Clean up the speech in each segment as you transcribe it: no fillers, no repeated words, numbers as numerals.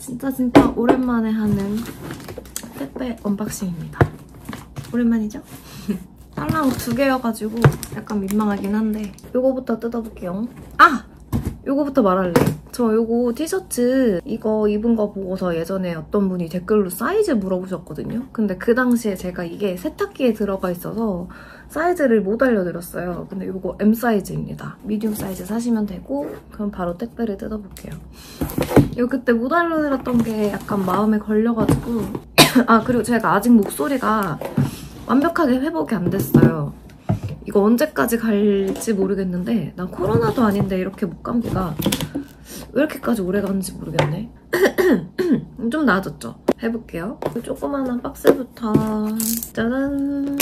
진짜 오랜만에 하는 택배 언박싱입니다. 오랜만이죠? 딸랑 2개여가지고 약간 민망하긴 한데 요거부터 뜯어볼게요. 아! 요거부터 말할래. 저 요거 티셔츠 이거 입은 거 보고서 예전에 어떤 분이 댓글로 사이즈 물어보셨거든요. 근데 그 당시에 제가 이게 세탁기에 들어가 있어서 사이즈를 못 알려드렸어요. 근데 요거 M 사이즈입니다. 미디움 사이즈 사시면 되고 그럼 바로 택배를 뜯어볼게요. 이거 그때 못 알려드렸던 게 약간 마음에 걸려가지고 아 그리고 제가 아직 목소리가 완벽하게 회복이 안 됐어요. 이거 언제까지 갈지 모르겠는데 난 코로나도 아닌데 이렇게 목감기가 왜 이렇게까지 오래 가는지 모르겠네. 좀 나아졌죠? 해볼게요. 조그마한 박스부터 짜잔!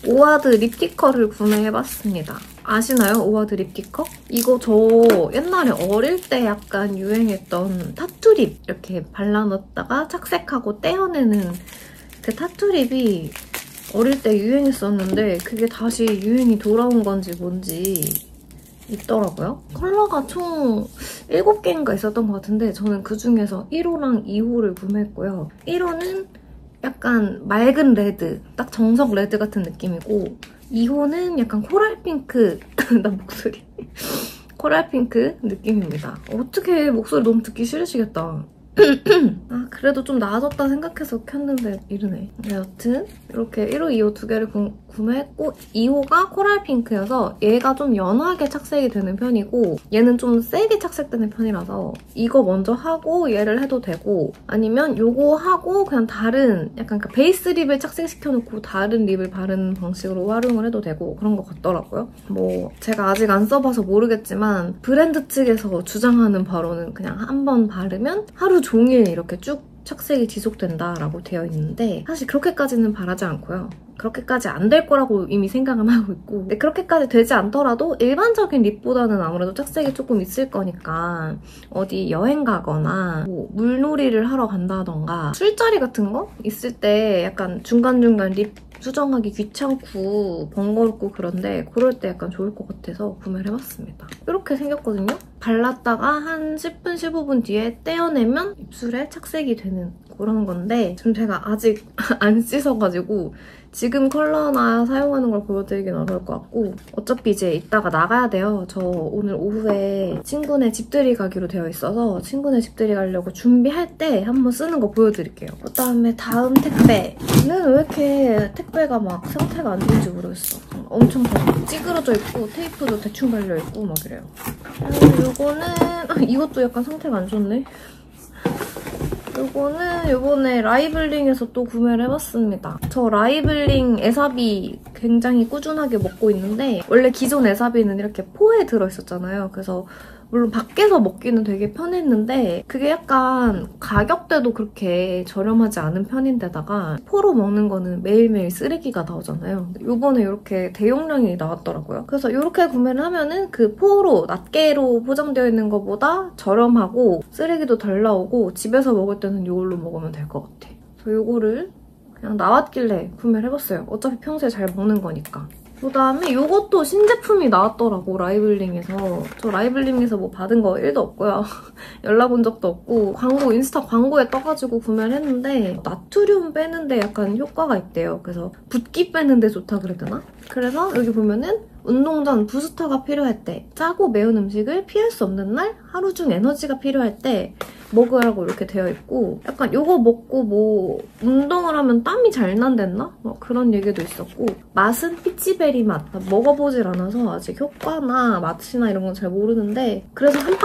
오아드 립티커를 구매해봤습니다. 아시나요? 오아드 립티커? 이거 저 옛날에 어릴 때 약간 유행했던 타투립 이렇게 발라놓다가 착색하고 떼어내는 그 타투립이 어릴 때 유행했었는데 그게 다시 유행이 돌아온 건지 뭔지 있더라고요. 컬러가 총 7개인가 있었던 것 같은데 저는 그중에서 1호랑 2호를 구매했고요. 1호는 약간 맑은 레드, 딱 정석 레드 같은 느낌이고 2호는 약간 코랄 핑크, 나 목소리 코랄 핑크 느낌입니다. 어떻게 목소리 너무 듣기 싫으시겠다. 아 그래도 좀 나아졌다 생각해서 켰는데 이러네. 여튼 이렇게 1호, 2호 2개를 구매했고 2호가 코랄 핑크여서 얘가 좀 연하게 착색이 되는 편이고 얘는 좀 세게 착색되는 편이라서 이거 먼저 하고 얘를 해도 되고 아니면 요거 하고 그냥 다른 약간 그 베이스 립을 착색시켜놓고 다른 립을 바르는 방식으로 활용을 해도 되고 그런 것 같더라고요. 뭐 제가 아직 안 써봐서 모르겠지만 브랜드 측에서 주장하는 바로는 그냥 한 번 바르면 하루 종일 이렇게 쭉 착색이 지속된다라고 되어 있는데 사실 그렇게까지는 바라지 않고요. 그렇게까지 안 될 거라고 이미 생각은 하고 있고 근데 그렇게까지 되지 않더라도 일반적인 립보다는 아무래도 착색이 조금 있을 거니까 어디 여행 가거나 뭐 물놀이를 하러 간다던가 술자리 같은 거 있을 때 약간 중간중간 립 수정하기 귀찮고 번거롭고 그런데 그럴 때 약간 좋을 것 같아서 구매를 해봤습니다. 이렇게 생겼거든요? 발랐다가 한 10분, 15분 뒤에 떼어내면 입술에 착색이 되는 그런 건데 지금 제가 아직 안 씻어가지고 지금 컬러나 사용하는 걸 보여드리긴 어려울 것 같고 어차피 이제 이따가 나가야 돼요. 저 오늘 오후에 친구네 집들이 가기로 되어 있어서 친구네 집들이 가려고 준비할 때 한번 쓰는 거 보여드릴게요. 그다음에 다음 택배는 왜 이렇게 택배가 막 상태가 안 좋은지 모르겠어. 엄청 찌그러져 있고 테이프도 대충 발려있고 막 이래요. 요거는 이것도 약간 상태가 안 좋네. 요거는 요번에 라이블링에서 또 구매를 해봤습니다. 저 라이블링 에사비 굉장히 꾸준하게 먹고 있는데 원래 기존 에사비는 이렇게 포에 들어있었잖아요. 그래서 물론 밖에서 먹기는 되게 편했는데 그게 약간 가격대도 그렇게 저렴하지 않은 편인데다가 포로 먹는 거는 매일매일 쓰레기가 나오잖아요. 요번에 이렇게 대용량이 나왔더라고요. 그래서 이렇게 구매를 하면은 그 포로 낱개로 포장되어 있는 것보다 저렴하고 쓰레기도 덜 나오고 집에서 먹을 때는 이걸로 먹으면 될 것 같아. 그래서 이거를 그냥 나왔길래 구매를 해봤어요. 어차피 평소에 잘 먹는 거니까. 그다음에 이것도 신제품이 나왔더라고, 라이블링에서. 저 라이블링에서 뭐 받은 거 1도 없고요. 연락 온 적도 없고 인스타 광고에 떠가지고 구매를 했는데 나트륨 빼는데 약간 효과가 있대요. 그래서 붓기 빼는데 좋다 그래야 되나? 그래서 여기 보면은 운동 전 부스터가 필요할 때, 짜고 매운 음식을 피할 수 없는 날, 하루 중 에너지가 필요할 때 먹으라고 이렇게 되어 있고 약간 이거 먹고 뭐 운동을 하면 땀이 잘 난댔나? 뭐 그런 얘기도 있었고 맛은 피치베리 맛. 먹어보질 않아서 아직 효과나 맛이나 이런 건 잘 모르는데 그래서 한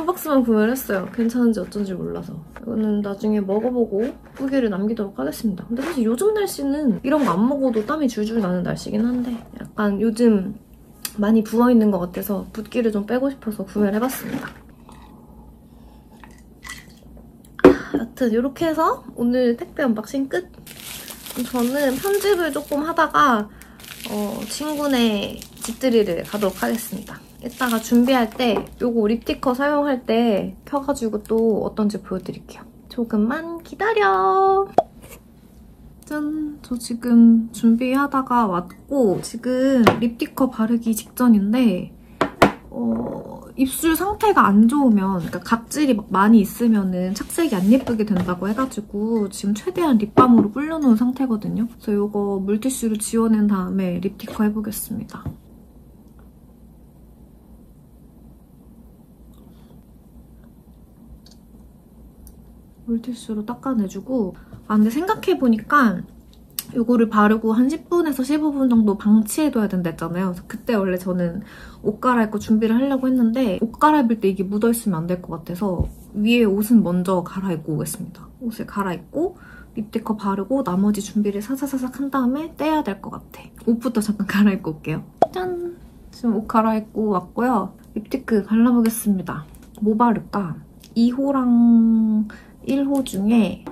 박스만 구매를 했어요. 괜찮은지 어쩐지 몰라서. 이거는 나중에 먹어보고 후기를 남기도록 하겠습니다. 근데 사실 요즘 날씨는 이런 거 안 먹어도 땀이 줄줄 나는 날씨긴 한데 약간 요즘 많이 부어있는 것 같아서 붓기를 좀 빼고 싶어서 구매를 해봤습니다. 여튼 이렇게 해서 오늘 택배 언박싱 끝! 저는 편집을 조금 하다가 친구네 집들이를 가도록 하겠습니다. 이따가 준비할 때 요거 립스티커 사용할 때 켜가지고 또 어떤지 보여드릴게요. 조금만 기다려! 짠! 저 지금 준비하다가 왔고 지금 립스티커 바르기 직전인데 입술 상태가 안 좋으면, 그러니까 각질이 막 많이 있으면은 착색이 안 예쁘게 된다고 해가지고 지금 최대한 립밤으로 불려놓은 상태거든요. 그래서 이거 물티슈로 지워낸 다음에 립티커 해보겠습니다. 물티슈로 닦아내주고. 아, 근데 생각해보니까 이거를 바르고 한 10분에서 15분 정도 방치해둬야 된다 했잖아요. 그래서 그때 원래 저는 옷 갈아입고 준비를 하려고 했는데 옷 갈아입을 때 이게 묻어있으면 안 될 것 같아서 위에 옷은 먼저 갈아입고 오겠습니다. 옷을 갈아입고 립스티커 바르고 나머지 준비를 사사사삭 한 다음에 떼야 될 것 같아. 옷부터 잠깐 갈아입고 올게요. 짠! 지금 옷 갈아입고 왔고요. 립스티크 발라보겠습니다. 뭐 바를까? 2호랑 1호 중에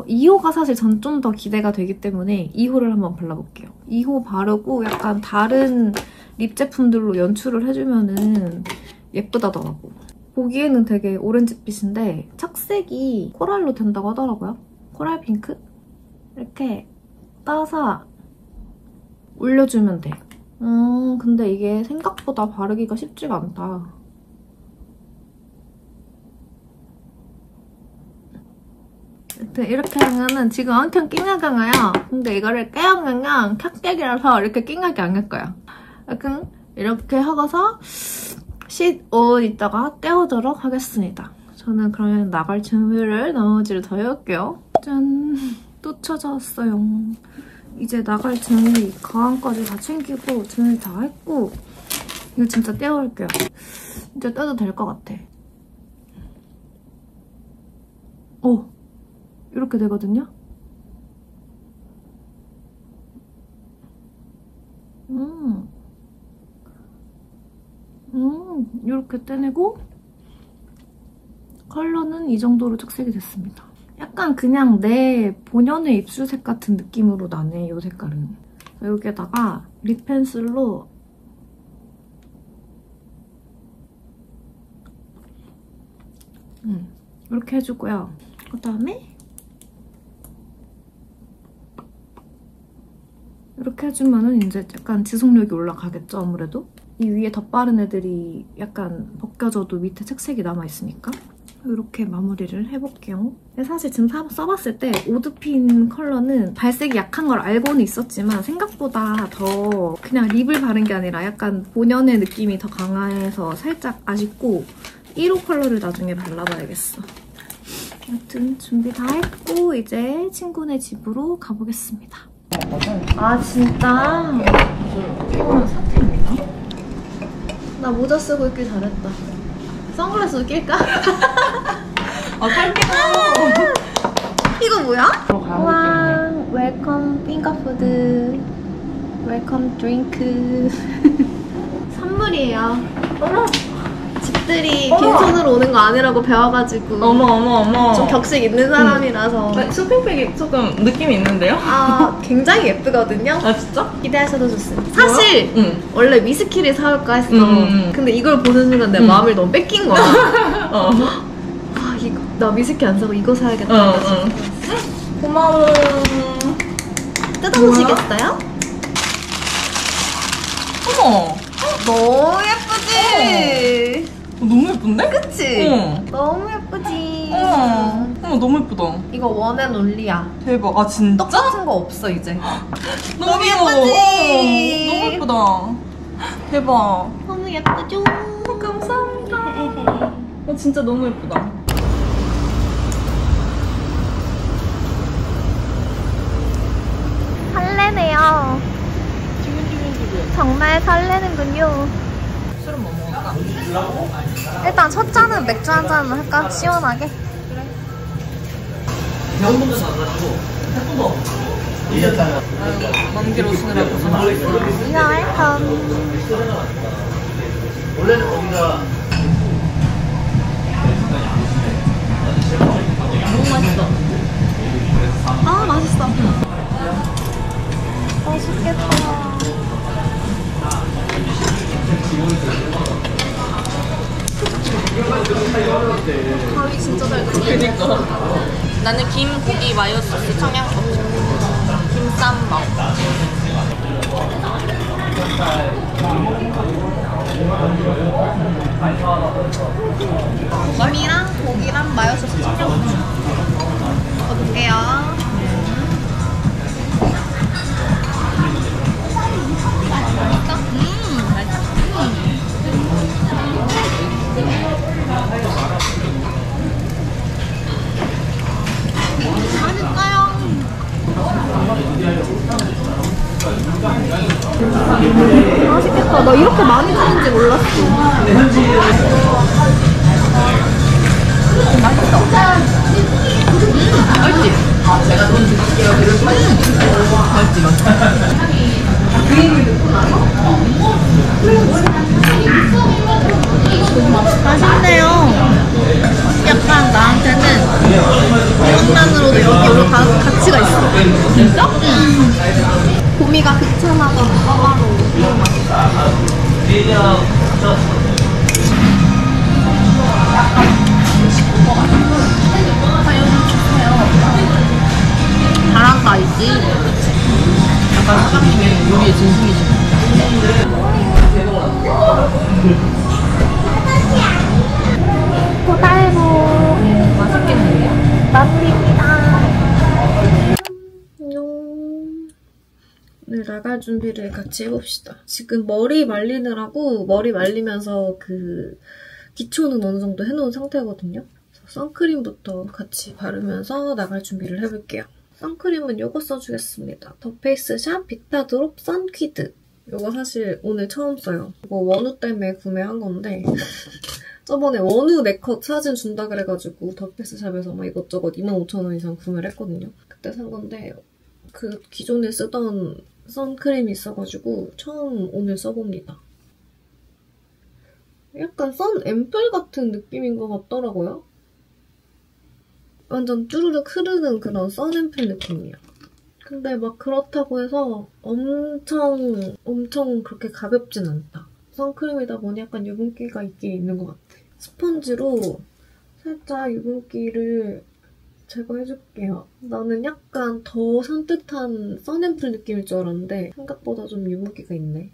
2호가 사실 전 좀 더 기대가 되기 때문에 2호를 한번 발라볼게요. 2호 바르고 약간 다른 립 제품들로 연출을 해주면은 예쁘다더라고. 보기에는 되게 오렌지빛인데 착색이 코랄로 된다고 하더라고요. 코랄 핑크? 이렇게 따서 올려주면 돼. 근데 이게 생각보다 바르기가 쉽지가 않다. 이렇게 하면은 지금 엄청 낑하잖아요. 근데 이거를 깨우면은 탁색이라서 이렇게 낑하게 안 할 거야. 약간 이렇게 하고서 옷 있다가 떼어도록 하겠습니다. 저는 그러면 나갈 준비를 나머지를 더 해올게요. 짠! 또 찾아왔어요. 이제 나갈 준비, 가방까지 다 챙기고 준비 다 했고 이거 진짜 떼어올게요. 이제 떼도 될 것 같아. 이렇게 되거든요? 이렇게 떼내고 컬러는 이 정도로 착색이 됐습니다. 약간 그냥 내 본연의 입술색 같은 느낌으로 나네, 이 색깔은. 여기에다가 립 펜슬로 이렇게 해주고요. 그다음에 이렇게 해주면은 이제 약간 지속력이 올라가겠죠, 아무래도? 이 위에 덧바른 애들이 약간 벗겨져도 밑에 색색이 남아있으니까 이렇게 마무리를 해볼게요. 근데 사실 지금 써봤을 때 오드핀 컬러는 발색이 약한 걸 알고는 있었지만 생각보다 더 그냥 립을 바른 게 아니라 약간 본연의 느낌이 더 강해서 살짝 아쉽고 1호 컬러를 나중에 발라봐야겠어. 아무튼 준비 다 했고 이제 친구네 집으로 가보겠습니다. 아 진짜? 사태입니다. 나 모자 쓰고 있길 잘했다. 선글라스 낄까? 살게요. 이거 뭐야? 와, 웰컴 핑거푸드, 웰컴 드링크. 선물이에요. 어머. 집들이 빈손으로 오는 거 아니라고 배워가지고. 어머. 좀 격식 있는 사람이라서. 쇼핑백이 조금 느낌이 있는데요? 아, 굉장히 예쁘거든요? 아, 진짜? 기대하셔도 좋습니다. 사실 원래 위스키를 사올까 했어. 근데 이걸 보는 순간 내 마음을 너무 뺏긴 거야. 아, 이거 나 위스키 안 사고 이거 사야겠다. 고마워. 뜯어보시겠어요? 어머. 너무 예쁘지? 너무 예쁜데? 그치? 응. 너무 예쁘지? 어머, 너무 예쁘다. 이거 원앤올리야. 대박. 아, 진짜? 똑같은 거 없어, 이제. 너무 예쁘지? 너무 예쁘다. 대박. 너무 예쁘죠? 감사합니다. 진짜 너무 예쁘다. 설레네요. 정말 설레는군요. 술은 뭐 먹을까? 일단 첫 잔은 맥주 한 잔 할까? 시원하게. 그래. 병원도 사가지고 태풍도 먼 길 오시느라고 고생하셨어요. 원래는 우리가 너무 맛있어. 아, 맛있어. 맛있겠다. 가위 진짜 잘 끓여. 그니까. 나는 김, 고기, 마요 소스, 청양고추, 김쌈밥. 김이랑 고기랑 마요 소스 챙겨볼게요. 먹어볼게요. 맛있겠다. 나 이렇게 많이 주는지 몰랐어. 맛있어. 맛있지? 제가 돈 드릴게요. 맛있지, 맛있네요. 약간 나한테는 이것만으로도 여기 가치가 있어. 진짜? 응. 고미가 귀찮아서 먹어봐로 너무 맛있어. 잘한다, 있지? 약간 사장님의 요리에 진심이시네. 고달고 맛있겠네요. 마무리입니다. 안녕. 오늘 나갈 준비를 같이 해봅시다. 지금 머리 말리느라고 머리 말리면서 그 기초는 어느 정도 해놓은 상태거든요. 그래서 선크림부터 같이 바르면서 나갈 준비를 해볼게요. 선크림은 이거 써주겠습니다. 더 페이스샵 비타드롭 선퀴드. 이거 사실 오늘 처음 써요. 이거 원우 때문에 구매한 건데 저번에 원우 네컷 사진 준다 그래가지고 더 페이스샵에서 막 이것저것 25,000원 이상 구매를 했거든요. 그때 산 건데 그 기존에 쓰던 선크림이 있어가지고 처음 오늘 써봅니다. 약간 선 앰플 같은 느낌인 것 같더라고요. 완전 쭈르륵 흐르는 그런 선 앰플 느낌이야. 근데 막 그렇다고 해서 엄청 그렇게 가볍진 않다. 선크림이다 보니 약간 유분기가 있긴 있는 것 같아. 스펀지로 살짝 유분기를 제거해줄게요. 나는 약간 더 산뜻한 선앰플 느낌일 줄 알았는데 생각보다 좀 유분기가 있네.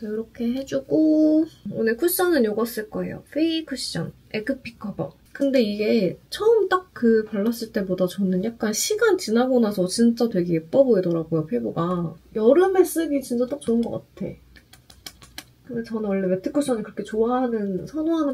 이렇게 해주고 오늘 쿠션은 이거 쓸 거예요. 페이 쿠션 에그핏 커버. 근데 이게 처음 딱 그 발랐을 때보다 저는 약간 시간 지나고 나서 진짜 되게 예뻐 보이더라고요, 피부가. 여름에 쓰기 진짜 딱 좋은 것 같아. 근데 저는 원래 매트 쿠션을 그렇게 선호하는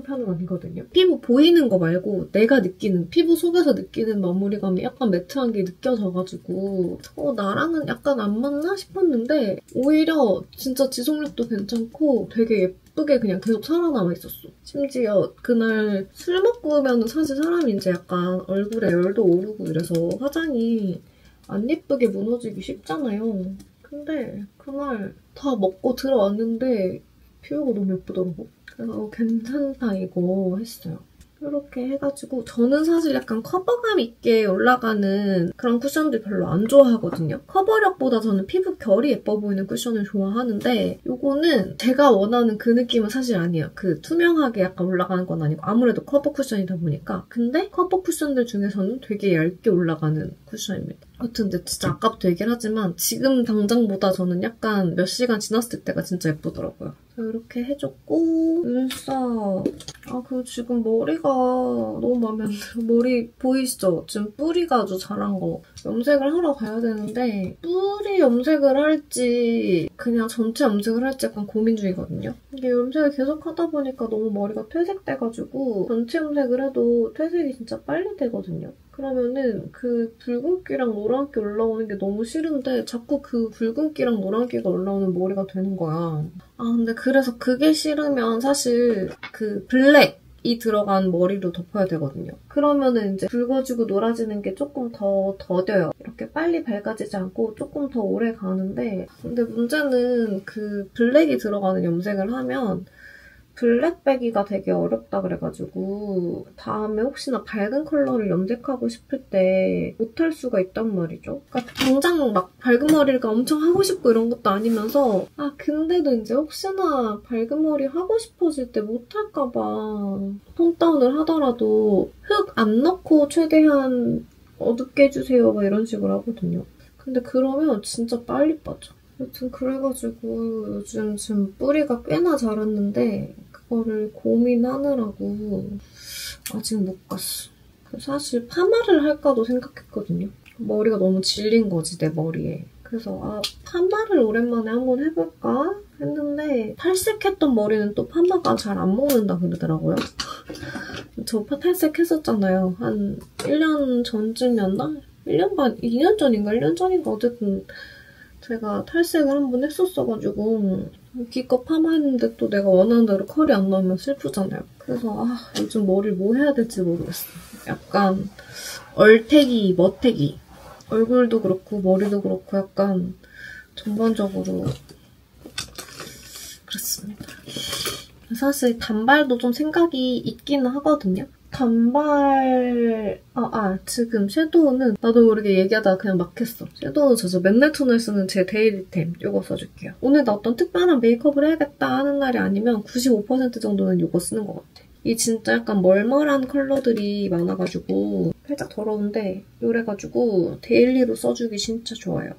편은 아니거든요. 피부 보이는 거 말고 내가 느끼는, 피부 속에서 느끼는 마무리감이 약간 매트한 게 느껴져가지고 나랑은 약간 안 맞나 싶었는데 오히려 진짜 지속력도 괜찮고 되게 예쁘게 그냥 계속 살아남아 있었어. 심지어 그날 술 먹고 오면 사실 사람이 이제 약간 얼굴에 열도 오르고 이래서 화장이 안 예쁘게 무너지기 쉽잖아요. 근데 그날 다 먹고 들어왔는데 피부가 너무 예쁘더라고. 그래서 괜찮다 이거 했어요. 이렇게 해가지고 저는 사실 약간 커버감 있게 올라가는 그런 쿠션들 별로 안 좋아하거든요. 커버력보다 저는 피부 결이 예뻐 보이는 쿠션을 좋아하는데 이거는 제가 원하는 그 느낌은 사실 아니에요. 그 투명하게 약간 올라가는 건 아니고 아무래도 커버 쿠션이다 보니까. 근데 커버 쿠션들 중에서는 되게 얇게 올라가는 쿠션입니다. 아무튼 근데 진짜 아까부터 얘기를 하지만 지금 당장보다 저는 약간 몇 시간 지났을 때가 진짜 예쁘더라고요. 이렇게 해줬고 눈썹. 그리고 지금 머리가 너무 마음에 안 들어. 머리 보이시죠? 지금 뿌리가 아주 자란 거. 염색을 하러 가야 되는데 뿌리 염색을 할지 그냥 전체 염색을 할지 약간 고민 중이거든요. 이게 염색을 계속 하다 보니까 너무 머리가 퇴색돼가지고 전체 염색을 해도 퇴색이 진짜 빨리 되거든요. 그러면은 그 붉은기랑 노란기 올라오는 게 너무 싫은데 자꾸 그 붉은기랑 노란기가 올라오는 머리가 되는 거야. 근데 그래서 그게 싫으면 사실 그 블랙이 들어간 머리로 덮어야 되거든요. 그러면은 이제 붉어지고 노라지는 게 조금 더 더뎌요. 이렇게 빨리 밝아지지 않고 조금 더 오래 가는데 근데 문제는 그 블랙이 들어가는 염색을 하면 블랙 빼기가 되게 어렵다 그래가지고 다음에 혹시나 밝은 컬러를 염색하고 싶을 때 못할 수가 있단 말이죠. 그러니까 당장 막 밝은 머리가 엄청 하고 싶고 이런 것도 아니면서 근데도 이제 혹시나 밝은 머리 하고 싶어질 때 못할까 봐 톤 다운을 하더라도 흑 안 넣고 최대한 어둡게 해주세요 막 이런 식으로 하거든요. 근데 그러면 진짜 빨리 빠져. 여튼 그래가지고 요즘 지금 뿌리가 꽤나 자랐는데 그거를 고민하느라고 아직 못 갔어. 사실 파마를 할까도 생각했거든요. 머리가 너무 질린 거지, 내 머리에. 그래서 파마를 오랜만에 한번 해볼까 했는데 탈색했던 머리는 또 파마가 잘 안 먹는다 그러더라고요. 저 탈색했었잖아요. 한 1년 전쯤이었나? 1년 반, 2년 전인가? 1년 전인가? 어쨌든 제가 탈색을 한번 했었어가지고 기껏 파마했는데 또 내가 원하는 대로 컬이 안 나오면 슬프잖아요. 그래서 요즘 머리를 뭐 해야 될지 모르겠어. 약간 얼태기, 멋태기. 얼굴도 그렇고 머리도 그렇고 약간 전반적으로 그렇습니다. 사실 단발도 좀 생각이 있기는 하거든요. 단발... 지금 섀도우는 나도 모르게 얘기하다가 그냥 막 했어. 섀도우 저 맨날 톤을 쓰는 제 데일리템 이거 써줄게요. 오늘 나 어떤 특별한 메이크업을 해야겠다 하는 날이 아니면 95% 정도는 이거 쓰는 것 같아. 이 진짜 약간 멀멀한 컬러들이 많아가지고 살짝 더러운데 이래가지고 데일리로 써주기 진짜 좋아요.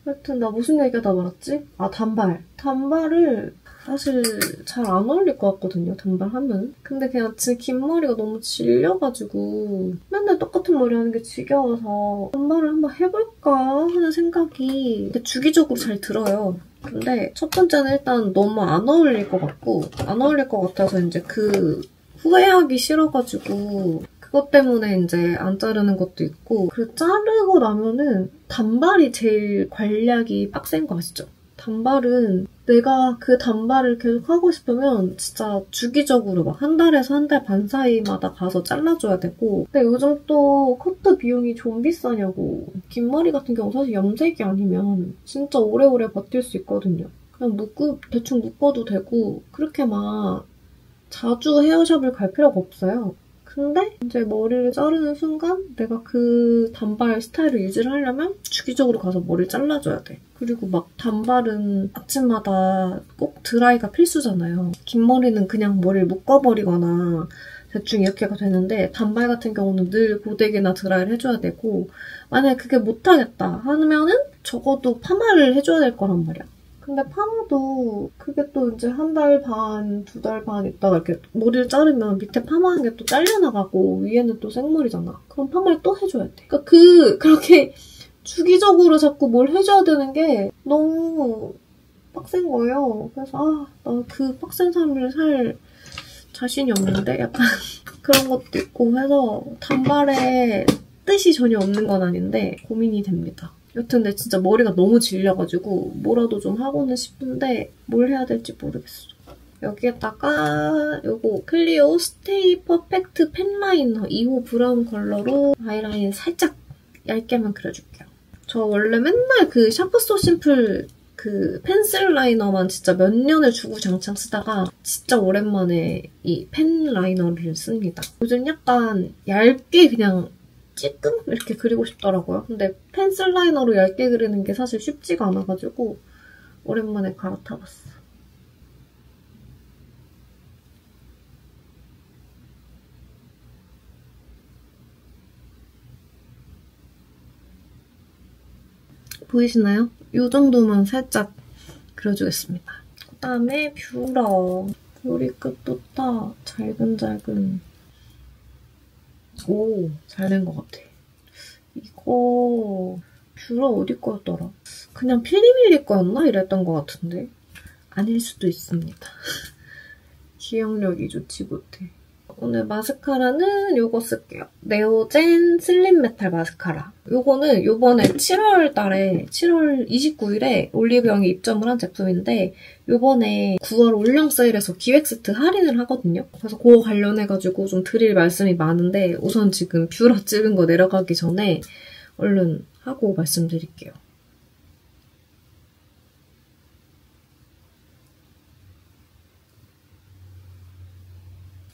하여튼 나 무슨 얘기하다 말았지? 단발. 단발을 사실 잘 안 어울릴 것 같거든요, 단발하면. 근데 그냥 지금 긴 머리가 너무 질려가지고 맨날 똑같은 머리 하는 게 지겨워서 단발을 한번 해볼까 하는 생각이 주기적으로 잘 들어요. 근데 첫 번째는 일단 너무 안 어울릴 것 같고 안 어울릴 것 같아서 이제 후회하기 싫어가지고 그것 때문에 이제 안 자르는 것도 있고 그리고 자르고 나면은 단발이 제일 관리하기 빡센 거 아시죠? 단발은 내가 그 단발을 계속 하고 싶으면 진짜 주기적으로 막 한 달에서 한 달 반 사이마다 가서 잘라줘야 되고 근데 요즘 또 커트 비용이 좀 비싸냐고. 긴 머리 같은 경우 사실 염색이 아니면 진짜 오래오래 버틸 수 있거든요. 그냥 대충 묶어도 되고 그렇게 막 자주 헤어샵을 갈 필요가 없어요. 근데 이제 머리를 자르는 순간 내가 그 단발 스타일을 유지를 하려면 주기적으로 가서 머리를 잘라줘야 돼. 그리고 막 단발은 아침마다 꼭 드라이가 필수잖아요. 긴 머리는 그냥 머리를 묶어버리거나 대충 이렇게가 되는데 단발 같은 경우는 늘 고데기나 드라이를 해줘야 되고 만약에 그게 못하겠다 하면은 적어도 파마를 해줘야 될 거란 말이야. 근데 파마도 그게 또 이제 한 달 반, 2달 반 있다가 이렇게 머리를 자르면 밑에 파마한 게 또 잘려나가고 위에는 또 생머리잖아. 그럼 파마를 또 해줘야 돼. 그러니까 그렇게 주기적으로 자꾸 뭘 해줘야 되는 게 너무 빡센 거예요. 그래서 나 그 빡센 삶을 살 자신이 없는데 약간 그런 것도 있고 해서 단발에 뜻이 전혀 없는 건 아닌데 고민이 됩니다. 여튼 근데 진짜 머리가 너무 질려가지고 뭐라도 좀 하고는 싶은데 뭘 해야 될지 모르겠어. 여기에다가 요거 클리오 스테이 퍼펙트 펜라이너 2호 브라운 컬러로 아이라인 살짝 얇게만 그려줄게요. 저 원래 맨날 그 샤프 소 심플 그 펜슬 라이너만 진짜 몇 년을 주구장창 쓰다가 진짜 오랜만에 이 펜 라이너를 씁니다. 요즘 약간 얇게 그냥 찌끔 이렇게 그리고 싶더라고요. 근데 펜슬 라이너로 얇게 그리는 게 사실 쉽지가 않아가지고 오랜만에 갈아타봤어. 보이시나요? 이 정도만 살짝 그려주겠습니다. 그다음에 뷰러. 머리끝부터 잘근잘근. 오, 잘 된 것 같아. 이거 뷰러 어디 거였더라? 그냥 필리밀리 거였나? 이랬던 것 같은데. 아닐 수도 있습니다. 기억력이 좋지 못해. 오늘 마스카라는 요거 쓸게요. 네오젠 슬림 메탈 마스카라. 요거는 요번에 7월 29일에 올리브영이 입점을 한 제품인데 요번에 9월 올영 세일에서 기획 세트 할인을 하거든요. 그래서 그거 관련해가지고 좀 드릴 말씀이 많은데 우선 지금 뷰러 찍은 거 내려가기 전에 얼른 하고 말씀드릴게요.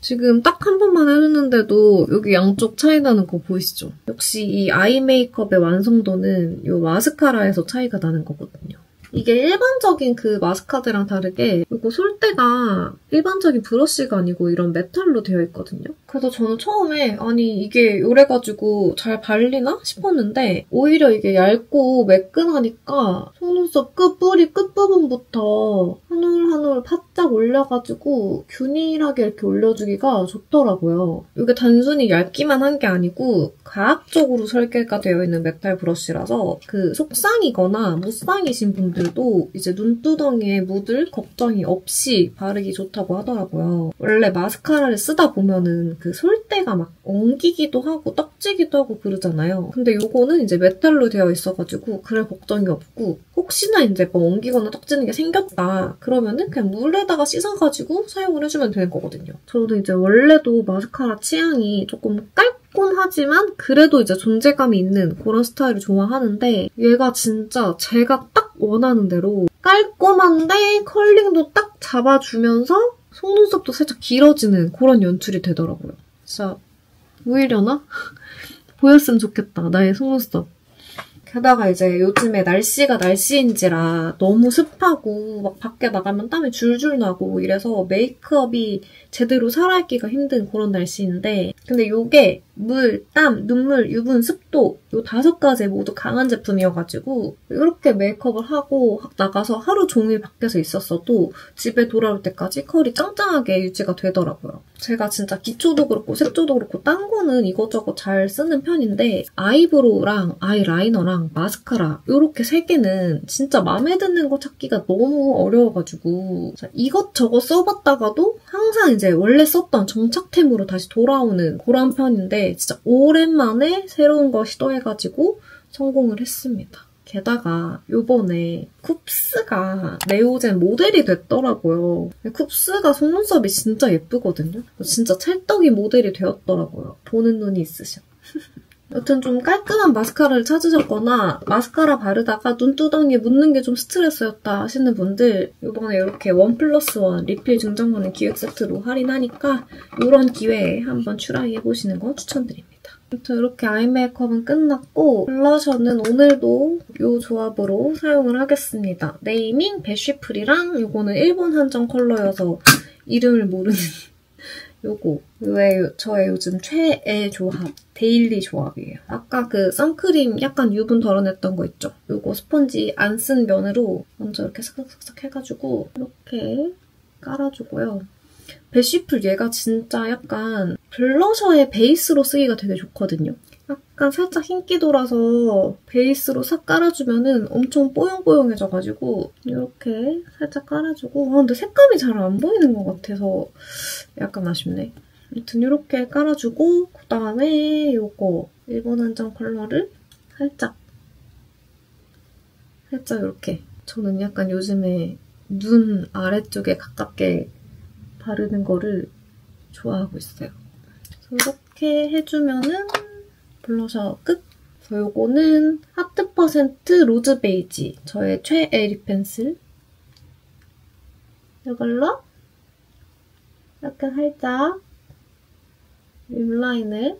지금 딱 한 번만 해줬는데도 여기 양쪽 차이 나는 거 보이시죠? 역시 이 아이 메이크업의 완성도는 이 마스카라에서 차이가 나는 거거든요. 이게 일반적인 그 마스카드랑 다르게 이거 솔대가 일반적인 브러쉬가 아니고 이런 메탈로 되어 있거든요. 그래서 저는 처음에 아니 이게 요래가지고 잘 발리나 싶었는데 오히려 이게 얇고 매끈하니까 속눈썹 뿌리 끝부분부터 한 올 한 올 바짝 올려가지고 균일하게 이렇게 올려주기가 좋더라고요. 이게 단순히 얇기만 한 게 아니고 과학적으로 설계가 되어 있는 메탈 브러쉬라서 그 속상이거나 무쌍이신 분들도 이제 눈두덩이에 묻을 걱정이 없이 바르기 좋다고 하더라고요. 원래 마스카라를 쓰다 보면은 그 솔대가 막 엉기기도 하고 떡지기도 하고 그러잖아요. 근데 요거는 이제 메탈로 되어 있어가지고 그럴 걱정이 없고 혹시나 이제 뭐 엉기거나 떡지는 게 생겼다 그러면은 그냥 물에다가 씻어가지고 사용을 해주면 되는 거거든요. 저도 이제 원래도 마스카라 취향이 조금 깔끔하지만 그래도 이제 존재감이 있는 그런 스타일을 좋아하는데 얘가 진짜 제가 딱 원하는 대로 깔끔한데 컬링도 딱 잡아주면서 속눈썹도 살짝 길어지는 그런 연출이 되더라고요. 진짜 보이려나? 보였으면 좋겠다, 나의 속눈썹. 게다가 이제 요즘에 날씨가 날씨인지라 너무 습하고 막 밖에 나가면 땀이 줄줄 나고 이래서 메이크업이 제대로 살아있기가 힘든 그런 날씨인데 근데 요게 물, 땀, 눈물, 유분, 습도 요 5가지 모두 강한 제품이어가지고 이렇게 메이크업을 하고 나가서 하루 종일 밖에서 있었어도 집에 돌아올 때까지 컬이 짱짱하게 유지가 되더라고요. 제가 진짜 기초도 그렇고 색조도 그렇고 딴 거는 이것저것 잘 쓰는 편인데 아이브로우랑 아이라이너랑 마스카라 이렇게 3개는 진짜 마음에 드는 거 찾기가 너무 어려워가지고 이것저것 써봤다가도 항상 이제 원래 썼던 정착템으로 다시 돌아오는 그런 편인데 진짜 오랜만에 새로운 거 시도해가지고 성공을 했습니다. 게다가 요번에 쿱스가 네오젠 모델이 됐더라고요. 쿱스가 속눈썹이 진짜 예쁘거든요. 진짜 찰떡이 모델이 되었더라고요. 보는 눈이 있으셔. 여튼 좀 깔끔한 마스카라를 찾으셨거나 마스카라 바르다가 눈두덩이에 묻는 게 좀 스트레스였다 하시는 분들 이번에 이렇게 1+1 리필 증정만의 기획 세트로 할인하니까 이런 기회에 한번 트라이해보시는 거 추천드립니다. 아무튼 이렇게 아이 메이크업은 끝났고 블러셔는 오늘도 이 조합으로 사용을 하겠습니다. 네이밍 베쉬풀이랑 이거는 일본 한정 컬러여서 이름을 모르는 요거 저의 요즘 최애 조합 데일리 조합이에요. 아까 그 선크림 약간 유분 덜어냈던 거 있죠? 요거 스펀지 안 쓴 면으로 먼저 이렇게 싹싹싹 해가지고 이렇게 깔아주고요. 베쉬풀 얘가 진짜 약간 블러셔의 베이스로 쓰기가 되게 좋거든요. 약간 살짝 흰기 돌아서 베이스로 싹 깔아주면은 엄청 뽀용뽀용해져가지고 이렇게 살짝 깔아주고 근데 색감이 잘 안 보이는 것 같아서 약간 아쉽네. 아무튼 이렇게 깔아주고 그다음에 이거 일본 한정 컬러를 살짝 이렇게 저는 약간 요즘에 눈 아래쪽에 가깝게 바르는 거를 좋아하고 있어요. 그래서 이렇게 해주면은 블러셔 끝! 요거는 하트% 로즈 베이지 저의 최애 립 펜슬 이걸로 이렇게 살짝 립라인을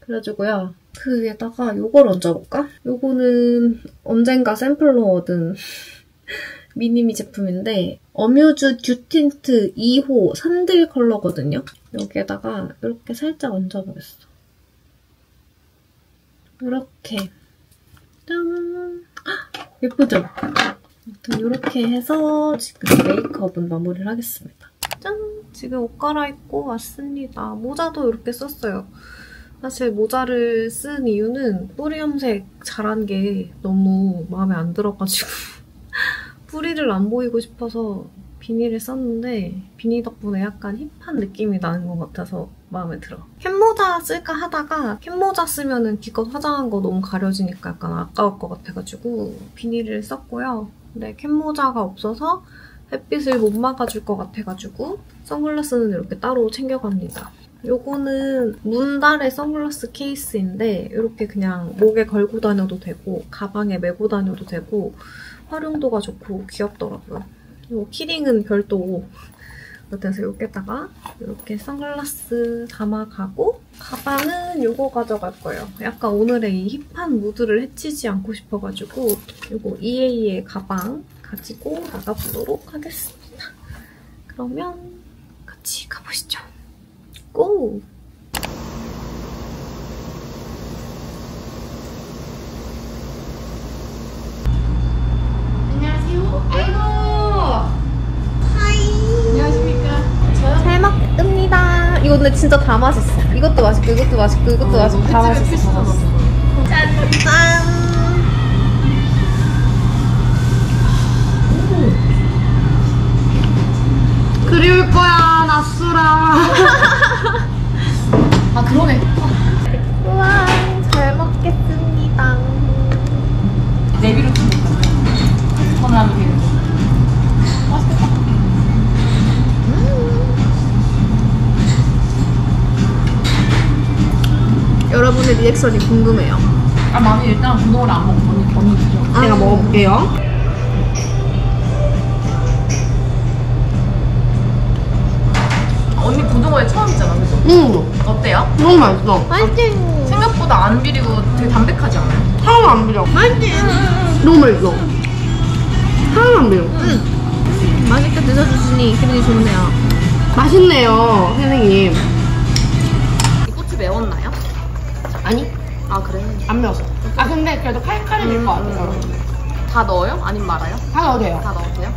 그려주고요. 그 위에다가 요걸 얹어볼까? 요거는 언젠가 샘플로 얻은 미니미 제품인데 어뮤즈 듀틴트 2호 산들 컬러거든요. 여기에다가 이렇게 살짝 얹어보겠어. 이렇게 짠! 예쁘죠? 아무튼 이렇게 해서 지금 메이크업은 마무리를 하겠습니다. 짠! 지금 옷 갈아입고 왔습니다. 모자도 이렇게 썼어요. 사실 모자를 쓴 이유는 뿌리 염색 잘한 게 너무 마음에 안 들어가지고 뿌리를 안 보이고 싶어서 비니를 썼는데 비니 덕분에 약간 힙한 느낌이 나는 것 같아서 마음에 들어. 캡모자 쓸까 하다가 캡모자 쓰면은 기껏 화장한 거 너무 가려지니까 약간 아까울 것 같아가지고 비니를 썼고요. 근데 캡모자가 없어서 햇빛을 못 막아줄 것 같아가지고 선글라스는 이렇게 따로 챙겨갑니다. 요거는 문달의 선글라스 케이스인데 이렇게 그냥 목에 걸고 다녀도 되고 가방에 메고 다녀도 되고 활용도가 좋고 귀엽더라고요. 요 키링은 별도 그래서 여기다가 이렇게 선글라스 담아가고 가방은 이거 가져갈 거예요. 약간 오늘의 이 힙한 무드를 해치지 않고 싶어가지고 이거 EA의 가방 가지고 나가보도록 하겠습니다. 그러면 같이 가보시죠. 고! 잘 먹겠습니다. 이거 근데 진짜 다 맛있어. 이것도 맛있고 이것도 맛있고 이것도 맛있고 다 맛있어. 짠짠. 그리울 거야 나수라. 아 그러네. 우와 잘 먹겠습니다. 내비로 좀 볼까? 전을 하면 되는 거. 맛있겠다. 여러분의 리액션이 궁금해요. 아 많이 일단 그동안 안 먹고 언니 드셔. 제가 먹어볼게요. 언니 고등어회 처음이잖아, 그죠? 어때요? 너무 맛있어. 맛있지? 생각보다 안 비리고 되게 담백하지 않아요? 하나도 안 비려. 맛있지? 너무 맛있어. 하나도 안 비려. 맛있게 드셔주시니 기분이 좋네요. 맛있네요, 선생님. 이 고추 매웠나요? 아니, 아 그래? 안 매웠어. 아, 근데 그래도 칼칼해질 것 같아서. 다 넣어요? 아니면 말아요? 다 넣어도 돼요. 다 넣어도 돼요?